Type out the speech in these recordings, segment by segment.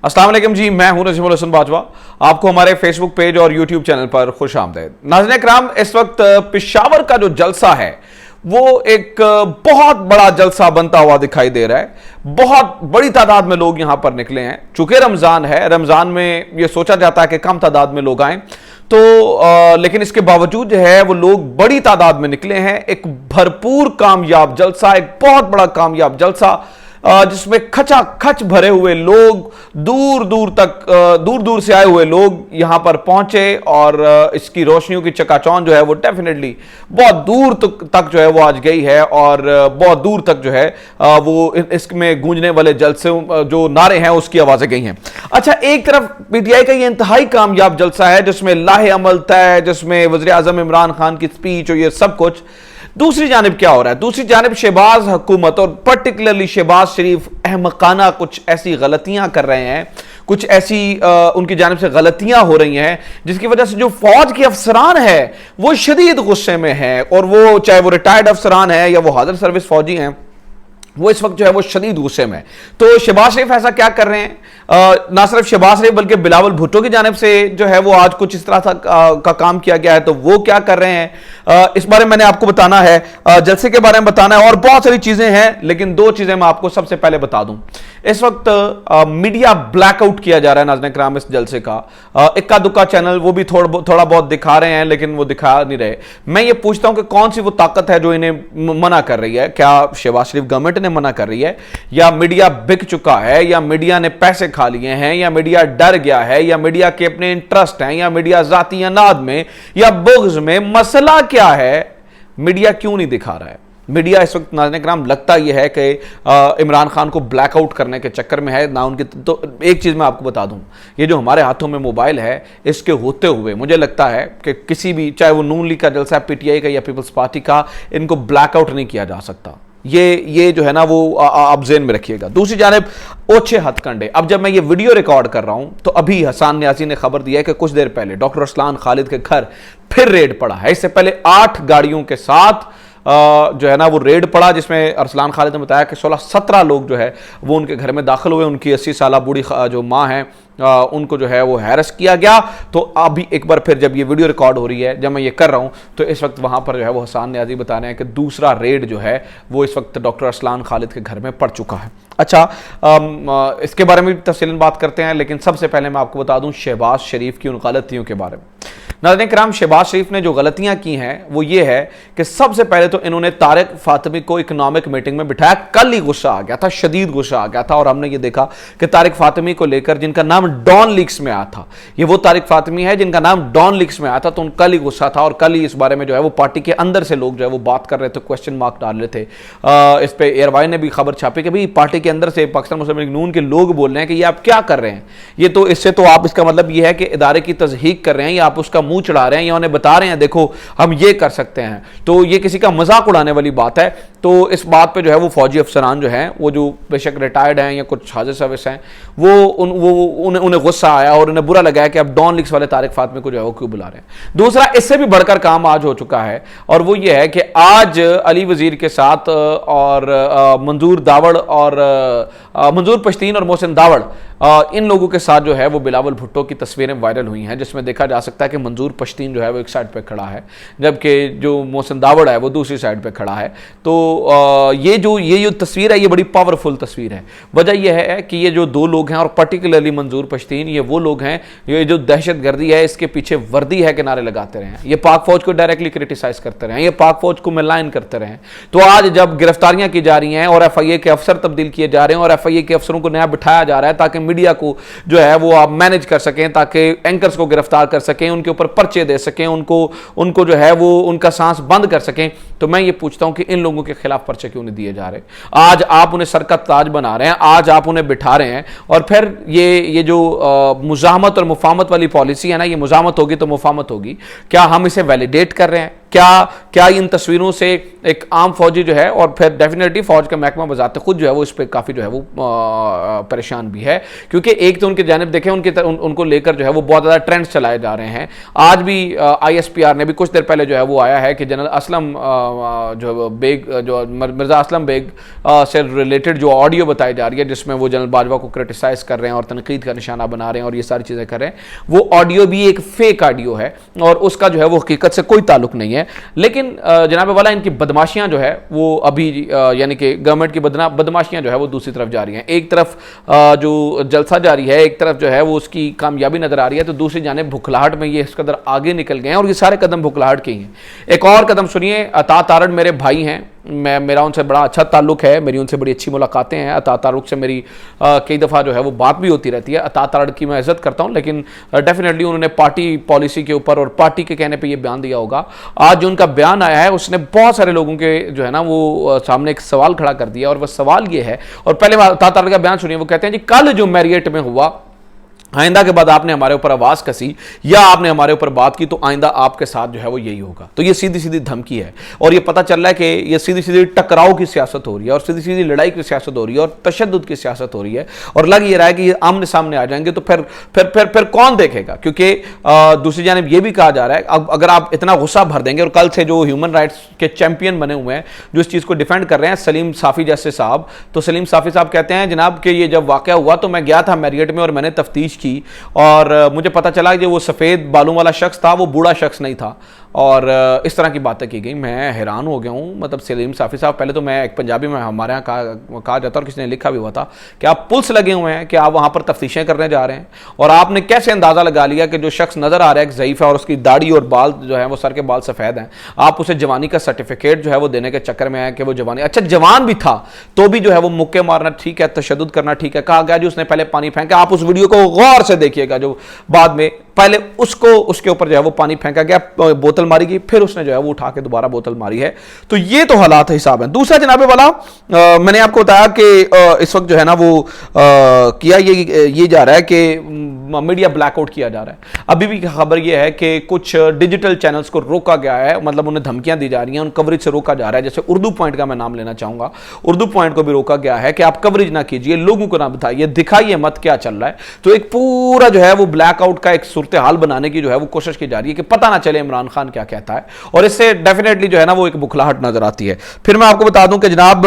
अस्सलाम वालेकुम जी, मैं हूं नजीमुल हसन बाजवा। आपको हमारे फेसबुक पेज और यूट्यूब चैनल पर खुश आमदेद। नाज़रीन इकराम, इस वक्त पेशावर का जो जलसा है वो एक बहुत बड़ा जलसा बनता हुआ दिखाई दे रहा है। बहुत बड़ी तादाद में लोग यहां पर निकले हैं। चूंकि रमजान है, रमजान में यह सोचा जाता है कि कम तादाद में लोग आए, तो लेकिन इसके बावजूद जो है वो लोग बड़ी तादाद में निकले हैं। एक भरपूर कामयाब जलसा, एक बहुत बड़ा कामयाब जलसा जिसमें खचा खच भरे हुए लोग, दूर दूर से आए हुए लोग यहां पर पहुंचे और इसकी रोशनियों की चकाचौंध जो है वो डेफिनेटली बहुत दूर तक जो है वो आज गई है और बहुत दूर तक जो है वो इसमें गूंजने वाले जलसे जो नारे हैं उसकी आवाजें गई हैं। अच्छा, एक तरफ पीटीआई का ये इंतहाई कामयाब जलसा है जिसमें लाहे अमल तय, जिसमें वज़ीर आज़म इमरान खान की स्पीच और ये सब कुछ। दूसरी जानिब क्या हो रहा है? दूसरी जानिब शहबाज हुकूमत और पर्टिकुलरली शहबाज शरीफ अहमकाना कुछ ऐसी गलतियां कर रहे हैं, कुछ ऐसी उनकी जानिब से गलतियां हो रही हैं जिसकी वजह से जो फौज के अफसरान है वो शदीद गुस्से में है। और वो चाहे वो रिटायर्ड अफसरान है या वो हाजिर सर्विस फौजी हैं, वो इस वक्त जो है वो शदीद गुस्से में। तो शहबाज शरीफ ऐसा क्या कर रहे हैं? ना सिर्फ शहबाज शरीफ बल्कि बिलावल भुट्टो की जानिब से जो है वो आज कुछ इस तरह का काम किया गया है। तो वो क्या कर रहे हैं इस बारे में मैंने आपको बताना है, जलसे के बारे में बताना है और बहुत सारी चीजें हैं। लेकिन दो चीजें मैं आपको सबसे पहले बता दूं। इस वक्त मीडिया ब्लैकआउट किया जा रहा है नाज़रीन इकराम इस जलसे का। इक्का दुक्का चैनल वो भी थोड़ा बहुत दिखा रहे हैं, लेकिन वो दिखा नहीं रहे। मैं ये पूछता हूं कि कौन सी वो ताकत है जो इन्हें मना कर रही है? क्या शहबाज शरीफ गवर्नमेंट ने मना कर रही है, या मीडिया बिक चुका है, या मीडिया ने पैसे खा लिए हैं, या मीडिया डर गया है, या मीडिया के अपने इंटरेस्ट हैं, या मीडिया जाती अनाद में या बुग़्ज़ में? मसला क्या है? मीडिया क्यों नहीं दिखा रहा है? मीडिया इस वक्त नाज़रीन इकराम लगता यह है कि इमरान खान को ब्लैकआउट करने के चक्कर में है ना उनके। तो एक चीज़ मैं आपको बता दूं, ये जो हमारे हाथों में मोबाइल है, इसके होते हुए मुझे लगता है कि किसी भी, चाहे वो नून लीग का जलसा है, पीटीआई का या पीपल्स पार्टी का, इनको ब्लैकआउट नहीं किया जा सकता। ये जो है ना वो आप ज़हन में रखिएगा। दूसरी जानिब ओछे हथकंडे। अब जब मैं ये वीडियो रिकॉर्ड कर रहा हूं तो अभी हसन न्यासी ने खबर दिया है कि कुछ देर पहले डॉक्टर अरसलान खालिद के घर फिर रेड पड़ा है। इससे पहले 8 गाड़ियों के साथ जो है ना वो रेड पड़ा, जिसमें अरसलान खालिद ने बताया कि 16-17 लोग जो है वो उनके घर में दाखिल हुए। उनकी 80 साल बूढ़ी जो माँ है उनको जो है वो हैरस किया गया। तो अभी एक बार फिर जब ये वीडियो रिकॉर्ड हो रही है, जब मैं ये कर रहा हूँ, तो इस वक्त वहाँ पर जो है वो हसन न्याजी बता रहे हैं कि दूसरा रेड जो है वो इस वक्त डॉक्टर अरसलान खालिद के घर में पड़ चुका है। अच्छा, इसके बारे में भी तफसीलन बात करते हैं, लेकिन सबसे पहले मैं आपको बता दूं शहबाज शरीफ की उन गलतियों के बारे में। नाज़रीन इकराम, शहबाज शरीफ ने जो गलतियां की हैं वो ये है कि सबसे पहले तो इन्होंने तारिक फातिमी को इकोनॉमिक मीटिंग में बिठाया। कल ही गुस्सा आ गया था, शदीद गुस्सा आ गया था, और हमने ये देखा कि तारिक फातिमी को लेकर, जिनका नाम डॉन लीक्स में आया था, ये वो तारिक फातिमी है जिनका नाम डॉन लीक्स में आया था, तो उन कल ही गुस्सा था और कल ही इस बारे में जो है वो पार्टी के अंदर से लोग जो है वो बात कर रहे थे, क्वेश्चन मार्क डाल रहे थे। इस पर एयरवाई ने भी खबर छापी कि भाई पार्टी के अंदर से पाकिस्तान मुस्लिम लीग नून के लोग बोल रहे हैं कि ये आप क्या कर रहे हैं, ये तो इससे तो आप, इसका मतलब ये है कि इदारे की तज़हीक कर रहे हैं या आप उसका मुंह चढ़ा रहे हैं या उन्हें बता रहे हैं देखो हम ये कर सकते हैं। तो ये किसी का मजाक उड़ाने वाली बात है। तो इस बात पे जो है वो फौजी अफसरान जो हैं, वो जो बेशक रिटायर्ड हैं या कुछ हाजिर सर्विस हैं, उन्हें गुस्सा आया और उन्हें बुरा लगा कि अब डॉन लीक्स वाले तारिक फातिमी को जो है वो क्यों बुला रहे हैं। दूसरा, इससे भी बढ़कर काम आज हो चुका है और वो ये है कि आज अली वजीर के साथ और मंजूर दावड़ और मंजूर पश्तीन और मोहसिन दावड़, इन लोगों के साथ जो है वो बिलावल भुट्टो की तस्वीरें वायरल हुई हैं, जिसमें देखा जा सकता है कि मंजूर पश्तीन जो है वो एक साइड पे खड़ा है जबकि जो मोहसिन दावड़ है वो दूसरी साइड पे खड़ा है। तो ये जो तस्वीर है ये बड़ी पावरफुल तस्वीर है। वजह यह है कि ये जो दो लोग हैं और पर्टिकुलरली मंजूर पश्तीन, ये वो लोग हैं, ये जो दहशतगर्दी है इसके पीछे वर्दी है के नारे लगाते रहे हैं, ये पाक फौज को डायरेक्टली क्रिटिसाइज करते रहे हैं, ये पाक फौज को मिलाइन करते रहे हैं। तो आज जब गिरफ्तारियां की जा रही हैं और FIA के अफसर तब्दील किए जा रहे हैं और FIA के अफसरों को नया बिठाया जा रहा है ताकि मीडिया को जो है वो आप मैनेज कर सकें, ताकि एंकर्स को गिरफ्तार कर सकें, उनके ऊपर पर्चे दे सकें, उनको जो है वो उनका सांस बंद कर सकें, तो मैं ये पूछता हूं कि इन लोगों के खिलाफ पर्चे क्यों नहीं दिए जा रहे? आज आप उन्हें सर का ताज बना रहे हैं, आज आप उन्हें बिठा रहे हैं और फिर ये जो मुजाहमत और मुफाहमत वाली पॉलिसी है ना, ये मुजाहमत होगी तो मुफाहमत होगी। क्या हम इसे वैलिडेट कर रहे हैं? क्या इन तस्वीरों से एक आम फौजी जो है, और फिर डेफिनेटली फौज का महकमा बजाते खुद जो है वो इस पर काफ़ी जो है वो परेशान भी है, क्योंकि एक तो उनकी जानिब देखें उनको लेकर जो है वो बहुत ज़्यादा ट्रेंड्स चलाए जा रहे हैं। आज भी ISPR ने भी कुछ देर पहले जो है वो आया है कि जनरल असलम जो मिर्ज़ा असलम बेग से रिलेटेड जो ऑडियो बताई जा रही है, जिसमें वो जनरल बाजवा को क्रिटिसाइज कर रहे हैं और तनकीद का निशाना बना रहे हैं और ये सारी चीज़ें कर रहे हैं, वो ऑडियो भी एक फेक ऑडियो है और उसका जो है वो हकीकत से कोई ताल्लुक नहीं है। लेकिन जनाब वाला इनकी बदमाशियां जो है वो अभी यानी कि गवर्नमेंट की बदमाशियां जो है वो दूसरी तरफ जा रही हैं। एक तरफ जो जलसा जारी है, एक तरफ जो है वो उसकी कामयाबी नजर आ रही है, तो दूसरी जानिब भुखलाहट में ये इस कदर आगे निकल गए हैं और ये सारे कदम भुखलाहट के ही हैं। एक और कदम सुनिए, अता तारड़ मेरे भाई हैं, मेरा उनसे बड़ा अच्छा ताल्लुक है, मेरी उनसे बड़ी अच्छी मुलाकातें हैं। अता तारड़ से मेरी कई दफ़ा जो है वो बात भी होती रहती है। अता तारड़ की मैं इज्जत करता हूं, लेकिन डेफिनेटली उन्होंने पार्टी पॉलिसी के ऊपर और पार्टी के कहने पे ये बयान दिया होगा। आज जो उनका बयान आया है उसने बहुत सारे लोगों के जो है ना वो सामने एक सवाल खड़ा कर दिया, और वह सवाल ये है, और पहले अता तारड़ का बयान सुनिए। वो कहते हैं जी कल जो मैरियट में हुआ, आइंदा के बाद आपने हमारे ऊपर आवाज़ कसी या आपने हमारे ऊपर बात की तो आइंदा आपके साथ जो है वो यही होगा। तो ये सीधी सीधी धमकी है और ये पता चल रहा है कि ये सीधी सीधी टकराव की सियासत हो रही है और सीधी सीधी लड़ाई की सियासत हो रही है और तशद्दुद की सियासत हो रही है, और लग ये रहा है कि ये आमने सामने आ जाएंगे तो फिर कौन देखेगा। क्योंकि दूसरी जानिब ये भी कहा जा रहा है अब अगर आप इतना गुस्सा भर देंगे, और कल से जो ह्यूमन राइट्स के चैंपियन बने हुए हैं जो इस चीज़ को डिफेंड कर रहे हैं, सलीम साफ़ी जैसे साहब, तो सलीम साफ़ी साहब कहते हैं जनाब कि ये जब वाक़या हुआ तो मैं गया था मैरियट में और मैंने तफ्तीश की और मुझे पता चला कि वो सफ़ेद बालों वाला शख्स था, वो बूढ़ा शख्स नहीं था, और इस तरह की बातें की गई। मैं हैरान हो गया हूँ। मतलब सलीम साफ़ी साहब, पहले तो मैं एक पंजाबी में हमारे यहाँ कहा जाता है और किसी ने लिखा भी हुआ था कि आप पुलिस लगे हुए हैं कि आप वहाँ पर तफ्तीशें करने जा रहे हैं, और आपने कैसे अंदाज़ा लगा लिया कि जो शख्स नज़र आ रहा है ज़ईफ़ है और उसकी दाढ़ी और बाल जो है वो सर के बाल सफ़ेद हैं, आप उसे जवानी का सर्टिफिकेट जो है वो देने के चक्कर में है कि वो जवानी, अच्छा जवान भी था तो भी जो है वो मुक्के मारना ठीक है, तशद्दुद करना ठीक है। कहा गया जी उसने पहले पानी फेंका, आप उस वीडियो को गौर से देखिएगा जो बाद में, पहले उसके ऊपर जो है वो पानी फेंका गया, बोतल मारी गई, फिर उसने जो है वो उठा के दोबारा बोतल मारी है। तो ये तो हालात हिसाब है। दूसरा जनाबे वाला मैंने आपको बताया कि इस वक्त जो है ना वो किया ये जा रहा है कि मीडिया ब्लैकआउट किया जा रहा है। अभी भी खबर ये है कि कुछ डिजिटल चैनल्स को रोका गया है, मतलब उन्हें धमकियां दी जा रही हैं, उन कवरेज से रोका जा रहा है। जैसे उर्दू पॉइंट का मैं नाम लेना चाहूंगा, उर्दू पॉइंट को भी रोका गया है कि आप कवरेज ना कीजिए, लोगों को ना बताइए, दिखाइए मत क्या चल रहा है। तो एक पूरा जो है वो ब्लैकआउट का एक सूरत हाल बनाने की जो है वो कोशिश की जा रही है कि पता ना चले इमरान खान क्या कहता है, और इससे डेफिनेटली जो है ना वो एक बुखलाहट नजर आती है। फिर मैं आपको बता दूं कि जनाब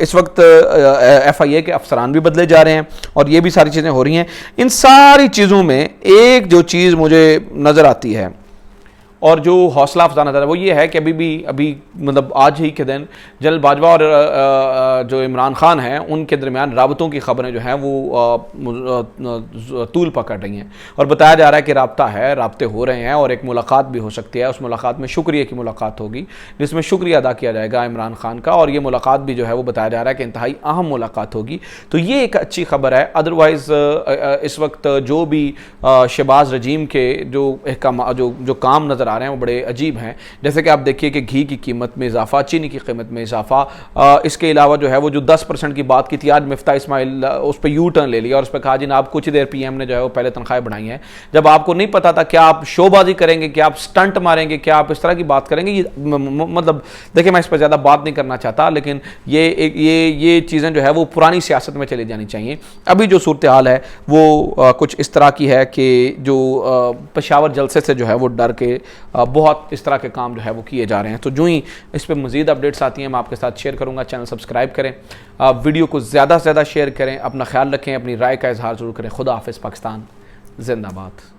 इस वक्त FIA के अफसरान भी बदले जा रहे हैं और ये भी सारी चीज़ें हो रही हैं। इन सारी चीज़ों में एक जो चीज़ मुझे नज़र आती है और जो हौसला अफजा नज़र है वो ये है कि अभी मतलब आज ही के दिन जनरल बाजवा और जो इमरान खान हैं उनके दरमियान राबतों की खबरें जो हैं वो तूल पकड़ रही हैं, और बताया जा रहा है कि राब्ता है, राब्ते हो रहे हैं और एक मुलाकात भी हो सकती है। उस मुलाकात में शुक्रिया की मुलाकात होगी जिसमें शुक्रिया अदा किया जाएगा इमरान खान का, और ये मुलाकात भी जो है वो बताया जा रहा है कि इंतहाई अहम मुलाकात होगी। तो ये एक अच्छी खबर है। अदरवाइज़ इस वक्त जो भी शहबाज रजीम के जो काम नज़र आ रहे हैं वो बड़े अजीब हैं। जैसे कि आप देखिए कि घी की कीमत में इजाफा, चीनी की कीमत में इजाफा, इसके अलावा जो है वो जो 10% की बात की थी, आज मिफ्ता इस्माइल उस पर यू टर्न ले लिया और उस पर कहा जी ना आप कुछ देर PM ने जो है वो पहले तनख्वाहें बढ़ाई हैं, जब आपको नहीं पता था क्या आप शोबाजी करेंगे, क्या आप स्टंट मारेंगे, क्या आप इस तरह की बात करेंगे। ये मतलब देखिए मैं इस पर ज़्यादा बात नहीं करना चाहता, लेकिन ये चीज़ें जो है वो पुरानी सियासत में चली जानी चाहिए। अभी जो सूरत हाल है वो कुछ इस तरह की है कि जो पेशावर जलसे से जो है वो डर के बहुत इस तरह के काम जो है वो किए जा रहे हैं। तो जो ही इस पर मज़ीद अपडेट्स आती हैं मैं आपके साथ शेयर करूंगा। चैनल सब्सक्राइब करें, वीडियो को ज़्यादा से ज़्यादा शेयर करें, अपना ख्याल रखें, अपनी राय का इजहार ज़रूर करें। खुदा हाफिज़, पाकिस्तान जिंदाबाद।